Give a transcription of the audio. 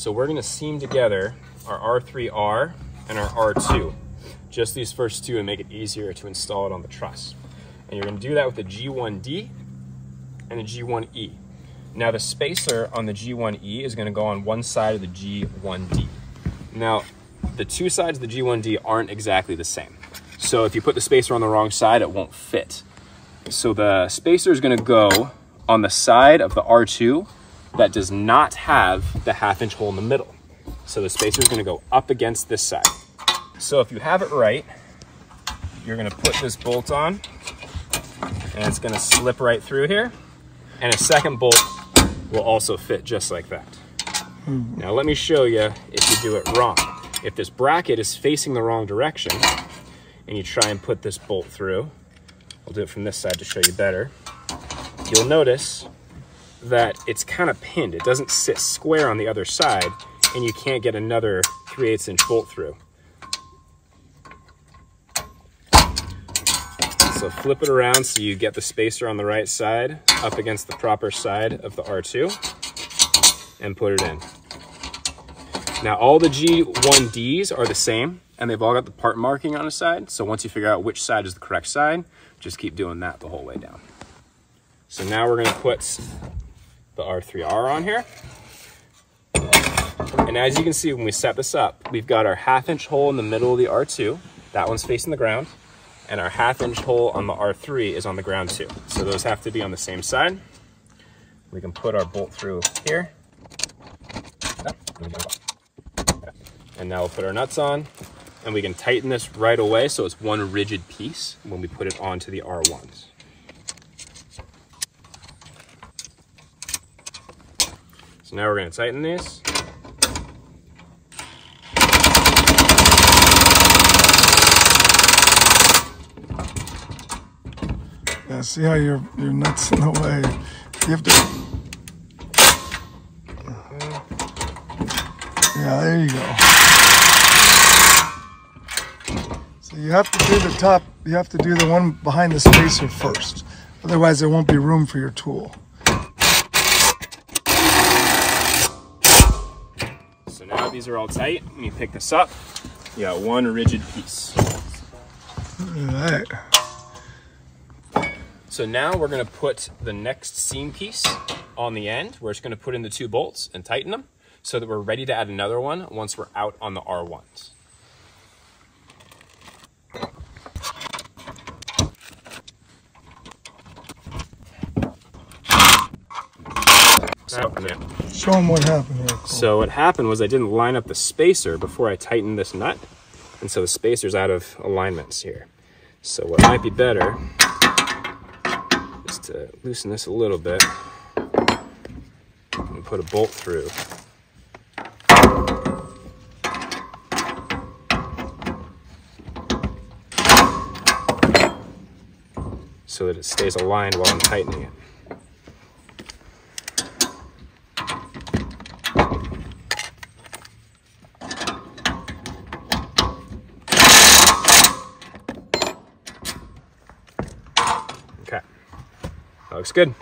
So we're gonna seam together our R3R and our R2, just these first two, and make it easier to install it on the truss. And you're gonna do that with the G1D and the G1E. Now the spacer on the G1E is gonna go on one side of the G1D. Now, the two sides of the G1D aren't exactly the same. So if you put the spacer on the wrong side, it won't fit. So the spacer is gonna go on the side of the R2 that does not have the 1/2-inch hole in the middle. So the spacer is gonna go up against this side. So if you have it right, you're gonna put this bolt on, and it's gonna slip right through here, and a second bolt will also fit just like that. Now let me show you if you do it wrong. If this bracket is facing the wrong direction, and you try and put this bolt through, I'll do it from this side to show you better, you'll notice that it's kind of pinned. It doesn't sit square on the other side, and you can't get another 3/8-inch bolt through. So flip it around so you get the spacer on the right side up against the proper side of the R2, and put it in. Now all the G1Ds are the same, and they've all got the part marking on the side. So once you figure out which side is the correct side, just keep doing that the whole way down. So now we're gonna put the R3R on here. And as you can see, when we set this up, we've got our 1/2-inch hole in the middle of the R2. That one's facing the ground. And our 1/2-inch hole on the R3 is on the ground too. So those have to be on the same side. We can put our bolt through here. And now we'll put our nuts on, and we can tighten this right away so it's one rigid piece when we put it onto the R1s. So now we're gonna tighten these. Yeah, see how your nuts in the way. You have to. Yeah, there you go. So you have to do the top. You have to do the one behind the spacer first. Otherwise, there won't be room for your tool. So now these are all tight. When you pick this up, you got one rigid piece. All right. So now we're gonna put the next seam piece on the end. We're just gonna put in the two bolts and tighten them so that we're ready to add another one once we're out on the R1s. Show them what happened here. Cool. So what happened was I didn't line up the spacer before I tightened this nut, and so the spacer's out of alignments here. So what might be better is to loosen this a little bit and put a bolt through. So that it stays aligned while I'm tightening it. Okay, that looks good.